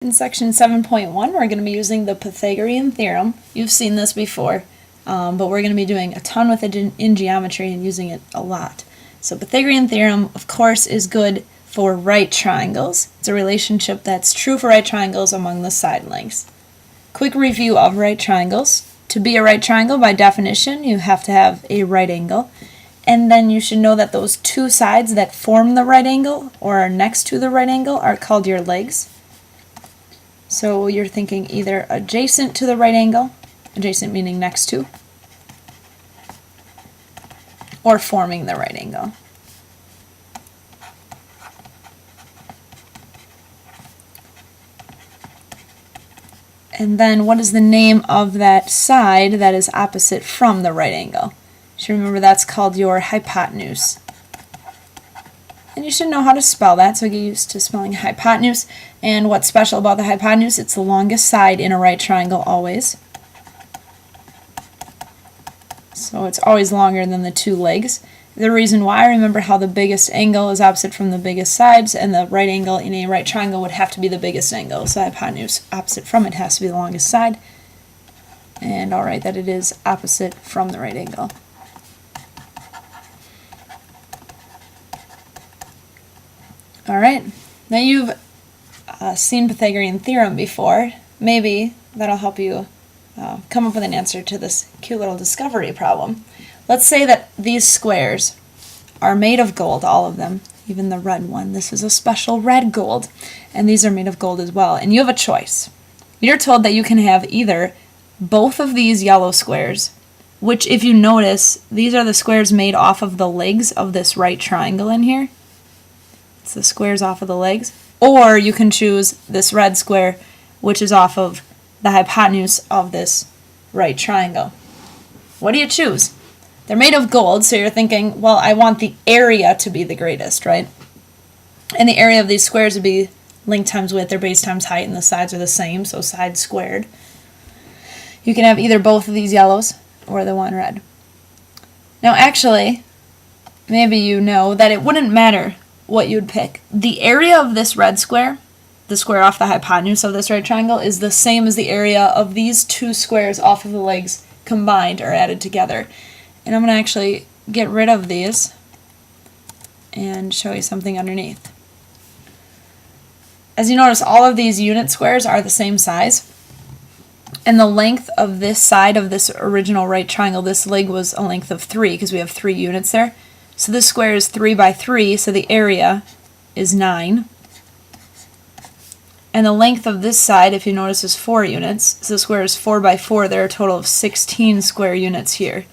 In section 7.1, we're going to be using the Pythagorean theorem. You've seen this before, but we're going to be doing a ton with it in geometry and using it a lot. So Pythagorean theorem, of course, is good for right triangles. It's a relationship that's true for right triangles among the side lengths. Quick review of right triangles. To be a right triangle, by definition, you have to have a right angle. And then you should know that those two sides that form the right angle or are next to the right angle are called your legs. So you're thinking either adjacent to the right angle, adjacent meaning next to, or forming the right angle. And then what is the name of that side that is opposite from the right angle? You should remember that's called your hypotenuse. And you should know how to spell that, so get used to spelling hypotenuse. And what's special about the hypotenuse, it's the longest side in a right triangle always. So it's always longer than the two legs. The reason why, remember how the biggest angle is opposite from the biggest sides, and the right angle in a right triangle would have to be the biggest angle. So hypotenuse opposite from it has to be the longest side. And I'll write that it is opposite from the right angle. Alright, now you've seen Pythagorean theorem before. Maybe that'll help you come up with an answer to this cute little discovery problem. Let's say that these squares are made of gold, all of them, even the red one. This is a special red gold, and these are made of gold as well. And you have a choice. You're told that you can have either both of these yellow squares, which if you notice, these are the squares made off of the legs of this right triangle in here. It's the squares off of the legs. Or you can choose this red square, which is off of the hypotenuse of this right triangle. What do you choose? They're made of gold, so you're thinking, well, I want the area to be the greatest, right? And the area of these squares would be length times width, or base times height, and the sides are the same, so sides squared. You can have either both of these yellows or the one red. Now actually, maybe you know that it wouldn't matter what you'd pick. The area of this red square, the square off the hypotenuse of this right triangle, is the same as the area of these two squares off of the legs combined or added together. And I'm going to actually get rid of these and show you something underneath. As you notice, all of these unit squares are the same size. And the length of this side of this original right triangle, this leg was a length of 3 because we have 3 units there. So this square is 3 by 3, so the area is 9. And the length of this side, if you notice, is 4 units. So the square is 4 by 4. There are a total of 16 square units here.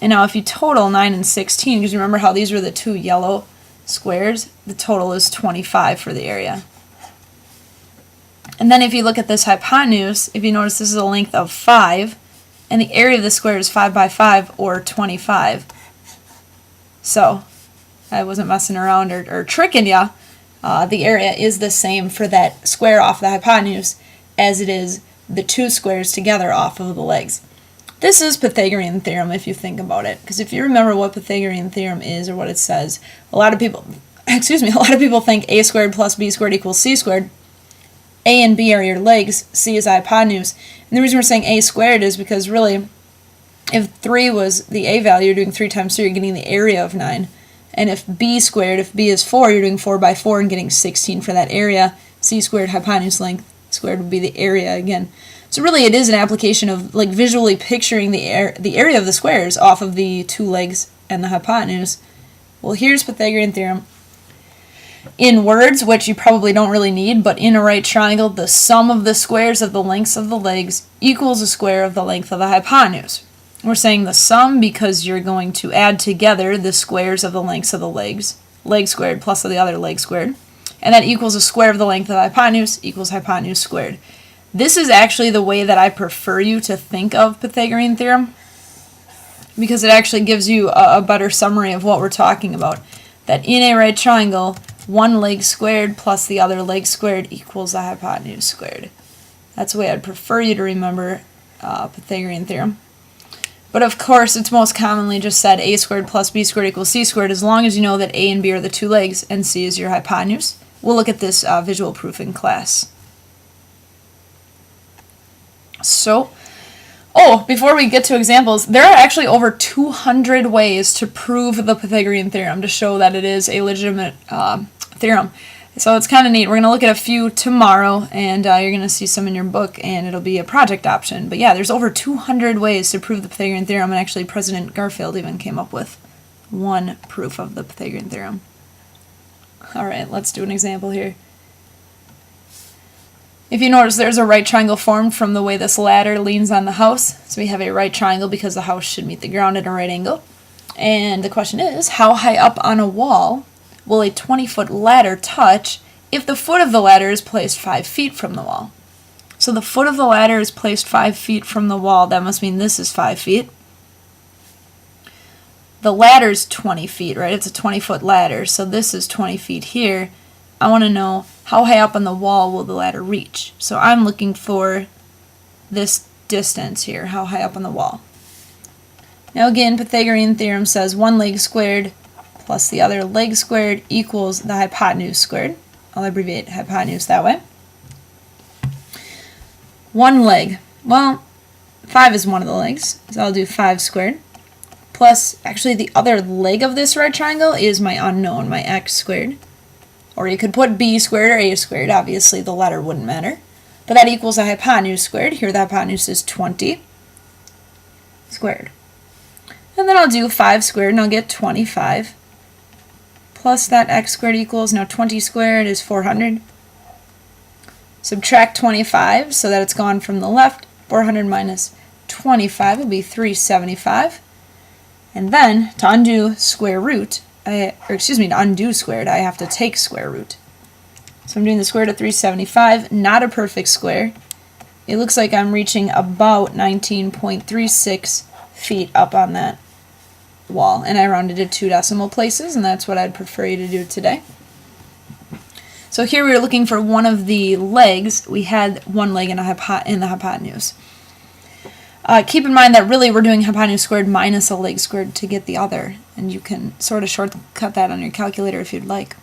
And now if you total 9 and 16, because remember how these were the two yellow squares, the total is 25 for the area. And then if you look at this hypotenuse, if you notice this is a length of 5, and the area of the square is 5 by 5, or 25. So, I wasn't messing around or tricking you. The area is the same for that square off the hypotenuse as it is the two squares together off of the legs. This is Pythagorean theorem if you think about it, because if you remember what Pythagorean theorem is or what it says, a lot of people think a squared plus b squared equals c squared. A and b are your legs, c is hypotenuse. And the reason we're saying a squared is because really, if 3 was the a value, you're doing 3 times 3, you're getting the area of 9. And if b squared, if b is 4, you're doing 4 by 4 and getting 16 for that area. C squared, hypotenuse length squared would be the area again. So really it is an application of like visually picturing the area of the squares off of the two legs and the hypotenuse. Well, here's Pythagorean theorem. In words, which you probably don't really need, but in a right triangle, the sum of the squares of the lengths of the legs equals the square of the length of the hypotenuse. We're saying the sum because you're going to add together the squares of the lengths of the legs, leg squared plus the other leg squared, and that equals the square of the length of the hypotenuse equals hypotenuse squared. This is actually the way that I prefer you to think of Pythagorean theorem, because it actually gives you a better summary of what we're talking about. That in a right triangle, one leg squared plus the other leg squared equals the hypotenuse squared. That's the way I'd prefer you to remember Pythagorean theorem. But of course, it's most commonly just said a squared plus b squared equals c squared, as long as you know that a and b are the two legs and c is your hypotenuse. We'll look at this visual proof in class. So, oh, before we get to examples, there are actually over 200 ways to prove the Pythagorean theorem to show that it is a legitimate theorem. So it's kind of neat. We're going to look at a few tomorrow, and you're going to see some in your book, and it'll be a project option. But yeah, there's over 200 ways to prove the Pythagorean theorem, and actually President Garfield even came up with one proof of the Pythagorean theorem. All right, let's do an example here. If you notice, there's a right triangle formed from the way this ladder leans on the house. So we have a right triangle because the house should meet the ground at a right angle. And the question is, how high up on a wall will a 20-foot ladder touch if the foot of the ladder is placed 5 feet from the wall? So the foot of the ladder is placed 5 feet from the wall. That must mean this is 5 feet. The ladder's 20 feet, right? It's a 20-foot ladder, so this is 20 feet here. I want to know how high up on the wall will the ladder reach. So I'm looking for this distance here, how high up on the wall. Now again, Pythagorean theorem says one leg squared plus the other leg squared equals the hypotenuse squared. I'll abbreviate hypotenuse that way. One leg. Well, 5 is one of the legs, so I'll do 5 squared. Plus, actually the other leg of this right triangle is my unknown, my x squared. Or you could put b squared or a squared. Obviously, the letter wouldn't matter. But that equals the hypotenuse squared. Here the hypotenuse is 20 squared. And then I'll do 5 squared, and I'll get 25. Plus that x squared equals, now 20 squared is 400. Subtract 25 so that it's gone from the left. 400 minus 25 will be 375. And then, to undo square root, to undo squared, I have to take square root. So I'm doing the square root of 375, not a perfect square. It looks like I'm reaching about 19.36 feet up on that wall. And I rounded it 2 decimal places, and that's what I'd prefer you to do today. So here we were looking for one of the legs. We had one leg in the hypotenuse. Keep in mind that really we're doing hypotenuse squared minus a leg squared to get the other, and you can sort of shortcut that on your calculator if you'd like.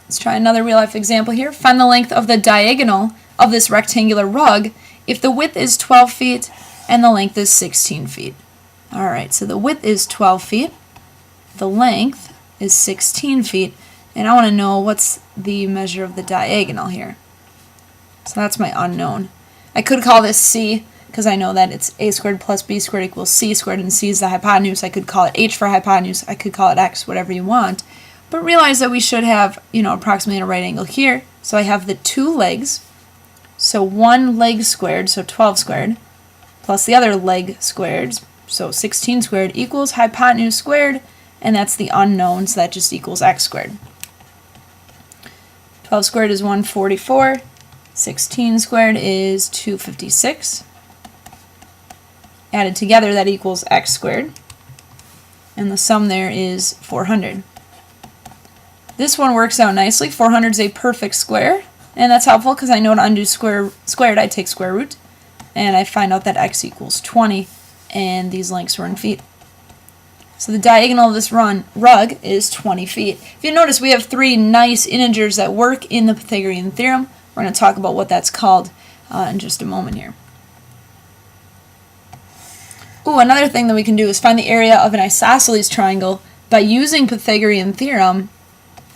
Let's try another real-life example here. Find the length of the diagonal of this rectangular rug if the width is 12 feet and the length is 16 feet. All right, so the width is 12 feet, the length is 16 feet, and I want to know what's the measure of the diagonal here. So that's my unknown. I could call this C because I know that it's a squared plus b squared equals c squared, and c is the hypotenuse. I could call it h for hypotenuse. I could call it x, whatever you want. But realize that we should have, approximately a right angle here. So I have the 2 legs. So one leg squared, so 12 squared, plus the other leg squared, so 16 squared, equals hypotenuse squared, and that's the unknown, so that just equals x squared. 12 squared is 144. 16 squared is 256. Added together, that equals x squared. And the sum there is 400. This one works out nicely. 400 is a perfect square. And that's helpful because I know to undo squared, I take square root. And I find out that x equals 20. And these lengths were in feet. So the diagonal of this rug is 20 feet. If you notice, we have 3 nice integers that work in the Pythagorean theorem. We're going to talk about what that's called in just a moment here. Ooh, another thing that we can do is find the area of an isosceles triangle by using Pythagorean theorem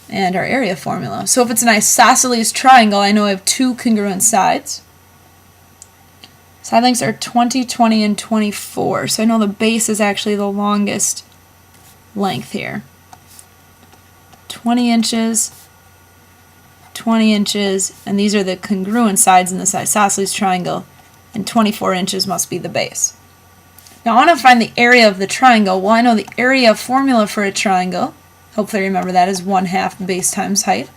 and our area formula. So if it's an isosceles triangle, I know I have 2 congruent sides. Side lengths are 20, 20, and 24. So I know the base is actually the longest length here. 20 inches, 20 inches, and these are the congruent sides in this isosceles triangle, and 24 inches must be the base. Now I want to find the area of the triangle. Well, I know the area formula for a triangle, hopefully remember that, is 1/2 base times height.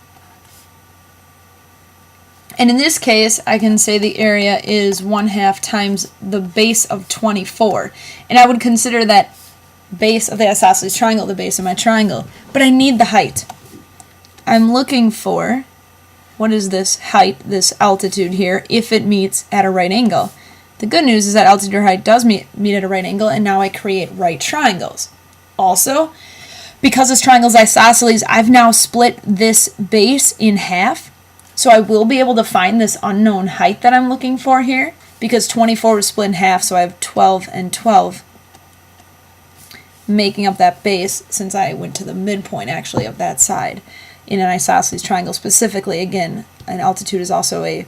And in this case, I can say the area is 1/2 times the base of 24. And I would consider that base of the isosceles triangle the base of my triangle. But I need the height. I'm looking for, what is this height, this altitude here, if it meets at a right angle. The good news is that altitude or height does meet at a right angle, and now I create right triangles. Also, because this triangle is isosceles, I've now split this base in half. So I will be able to find this unknown height that I'm looking for here, because 24 was split in half, so I have 12 and 12 making up that base, since I went to the midpoint actually of that side in an isosceles triangle specifically. Again, an altitude is also a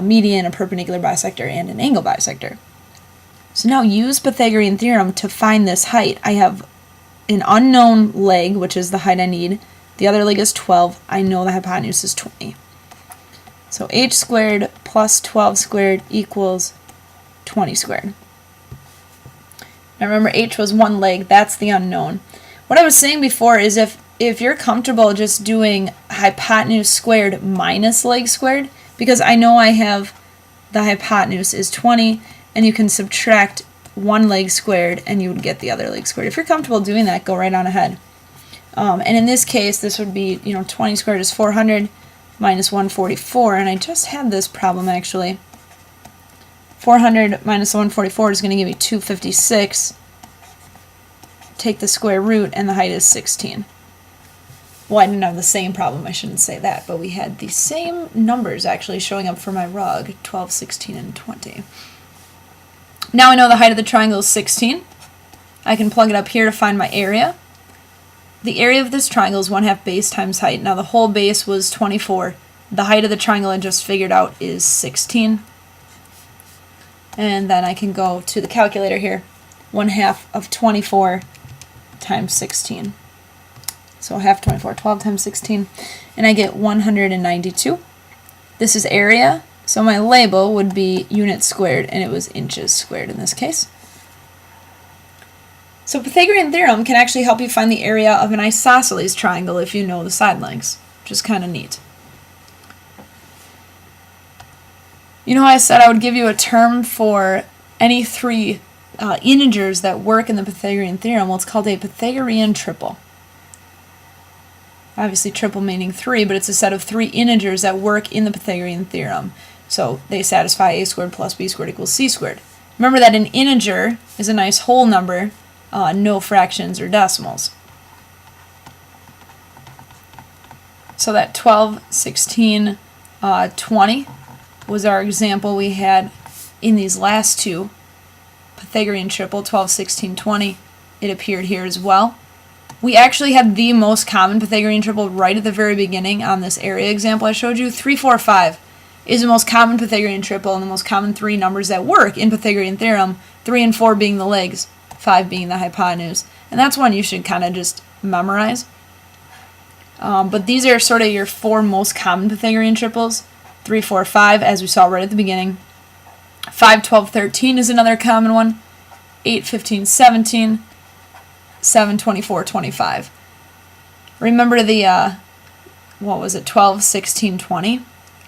median, a perpendicular bisector, and an angle bisector. So now use Pythagorean theorem to find this height. I have an unknown leg, which is the height I need. The other leg is 12. I know the hypotenuse is 20. So h squared plus 12 squared equals 20 squared. Now remember, h was one leg. That's the unknown. What I was saying before is if you're comfortable just doing hypotenuse squared minus leg squared, because I know I have the hypotenuse is 20, and you can subtract one leg squared and you would get the other leg squared. If you're comfortable doing that, go right on ahead. And in this case, this would be, 20 squared is 400 minus 144, and I just had this problem actually. 400 minus 144 is going to give you 256. Take the square root, and the height is 16. Well, I didn't have the same problem, I shouldn't say that, but we had the same numbers actually showing up for my rug, 12, 16, and 20. Now I know the height of the triangle is 16. I can plug it up here to find my area. The area of this triangle is 1/2 base times height. Now the whole base was 24. The height of the triangle I just figured out is 16. And then I can go to the calculator here. 1/2 of 24 times 16. So half 24, 12 times 16. And I get 192. This is area. So my label would be units squared, and it was inches squared in this case. So Pythagorean theorem can actually help you find the area of an isosceles triangle if you know the side lengths, which is kind of neat. You know, I said I would give you a term for any three integers that work in the Pythagorean theorem. Well, it's called a Pythagorean triple. Obviously triple meaning three, but it's a set of three integers that work in the Pythagorean theorem. So they satisfy a squared plus b squared equals c squared. Remember that an integer is a nice whole number, no fractions or decimals. So that 12, 16, 20 was our example we had in these last two. Pythagorean triple, 12, 16, 20. It appeared here as well. We actually had the most common Pythagorean triple right at the very beginning on this area example I showed you. 3, 4, 5 is the most common Pythagorean triple, and the most common three numbers that work in Pythagorean theorem, 3 and 4 being the legs, 5 being the hypotenuse. And that's one you should kind of just memorize. But these are sort of your four most common Pythagorean triples. 3, 4, 5, as we saw right at the beginning. 5, 12, 13 is another common one. 8, 15, 17. 7, 24, 25. Remember the, 12, 16, 20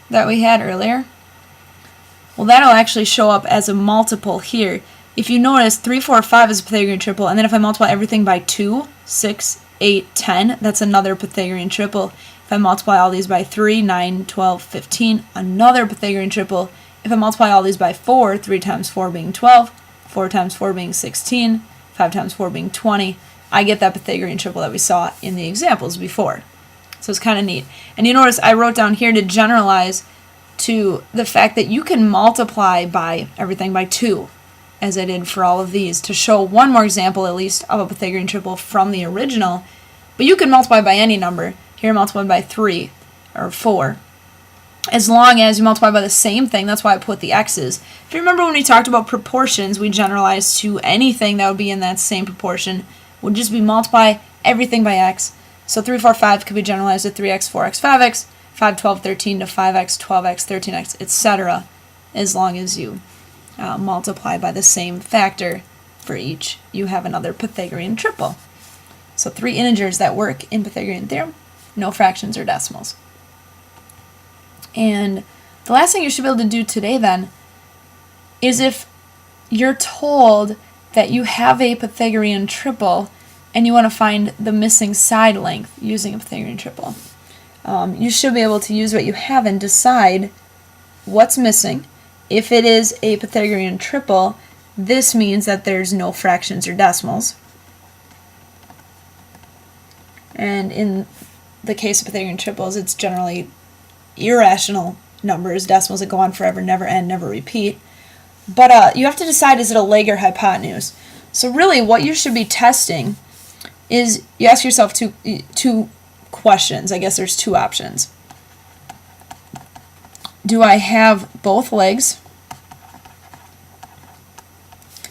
that we had earlier? Well, that'll actually show up as a multiple here. If you notice, 3, 4, 5 is a Pythagorean triple, and then if I multiply everything by 2, 6, 8, 10, that's another Pythagorean triple. If I multiply all these by 3, 9, 12, 15, another Pythagorean triple. If I multiply all these by 4, 3 times 4 being 12, 4 times 4 being 16, 5 times 4 being 20, I get that Pythagorean triple that we saw in the examples before. So it's kind of neat. And you notice I wrote down here to generalize to the fact that you can multiply by everything by 2, as I did for all of these, to show one more example at least of a Pythagorean triple from the original. But you can multiply by any number. Here multiply by 3 or 4. As long as you multiply by the same thing, that's why I put the x's. If you remember when we talked about proportions, we generalized to anything that would be in that same proportion. Would just be multiply everything by x. So 3, 4, 5 could be generalized to 3x, 4x, 5x, 5, 12, 13 to 5x, 12x, 13x, etc. As long as you multiply by the same factor for each, you have another Pythagorean triple. So three integers that work in Pythagorean theorem, no fractions or decimals. And the last thing you should be able to do today then is if you're told that you have a Pythagorean triple and you want to find the missing side length using a Pythagorean triple, you should be able to use what you have and decide what's missing. If it is a Pythagorean triple, this means that there's no fractions or decimals. And in the case of Pythagorean triples, it's generally irrational numbers, decimals that go on forever, never end, never repeat. But you have to decide, is it a leg or hypotenuse? So really what you should be testing is you ask yourself two questions. I guess there's two options. Do I have both legs?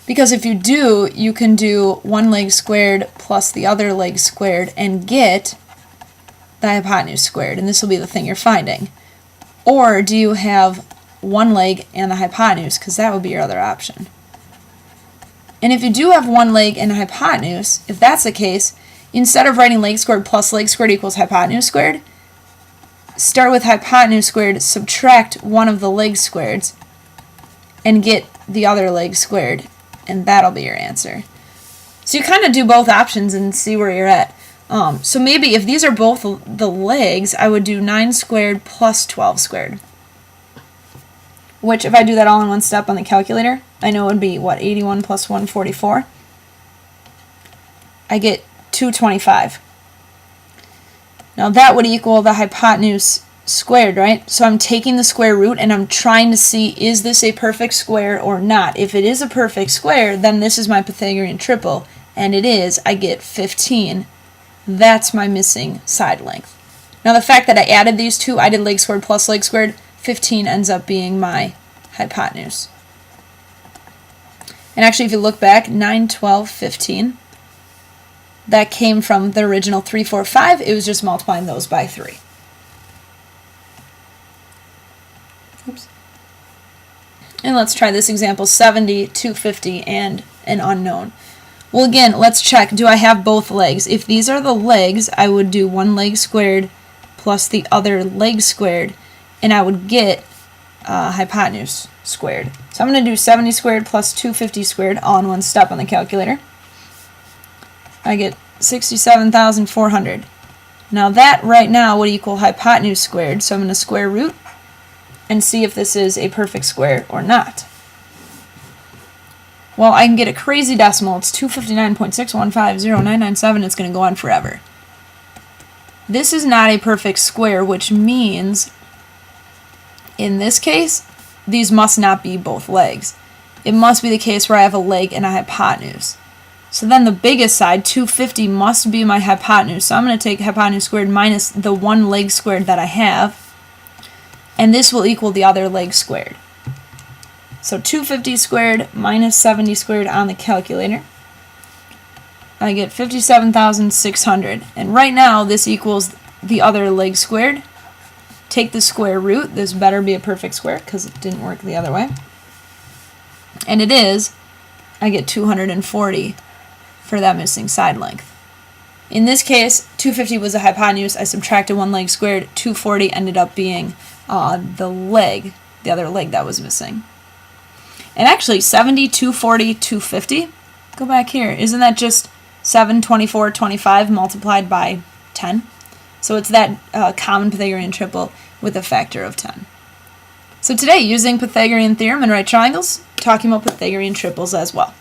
Because if you do, you can do one leg squared plus the other leg squared and get the hypotenuse squared, and this will be the thing you're finding. Or do you have one leg and the hypotenuse, because that would be your other option. And if you do have one leg and a hypotenuse, if that's the case, instead of writing leg squared plus leg squared equals hypotenuse squared, start with hypotenuse squared, subtract one of the leg squareds, and get the other leg squared, and that'll be your answer. So you kind of do both options and see where you're at. So maybe if these are both the legs, I would do 9 squared plus 12 squared. Which, if I do that all in one step on the calculator, I know it would be, what, 81 plus 144? I get 225. Now that would equal the hypotenuse squared, right? So I'm taking the square root and I'm trying to see, is this a perfect square or not? If it is a perfect square, then this is my Pythagorean triple, and it is. I get 15. That's my missing side length. Now the fact that I added these two, I did leg squared plus leg squared, 15 ends up being my hypotenuse. And actually, if you look back, 9, 12, 15, that came from the original 3, 4, 5. It was just multiplying those by 3. Oops. And let's try this example, 70, 250, and an unknown. Well, again, let's check. Do I have both legs? If these are the legs, I would do one leg squared plus the other leg squared, and I would get hypotenuse squared. So I'm going to do 70 squared plus 250 squared all in one step on the calculator. I get 67,400. Now that right now would equal hypotenuse squared, so I'm going to square root and see if this is a perfect square or not. Well, I can get a crazy decimal. It's 259.6150997. It's going to go on forever. This is not a perfect square, which means in this case, these must not be both legs. It must be the case where I have a leg and a hypotenuse. So then the biggest side, 250, must be my hypotenuse. So I'm going to take hypotenuse squared minus the one leg squared that I have, and this will equal the other leg squared. So 250 squared minus 70 squared on the calculator. I get 57,600. And right now, this equals the other leg squared. Take the square root. This better be a perfect square because it didn't work the other way. And it is. I get 240 for that missing side length. In this case, 250 was a hypotenuse. I subtracted one leg squared. 240 ended up being the other leg that was missing. And actually, 70, 240, 250, go back here. Isn't that just 7, 24, 25 multiplied by 10? So it's that common Pythagorean triple with a factor of 10. So today, using Pythagorean theorem and right triangles, talking about Pythagorean triples as well.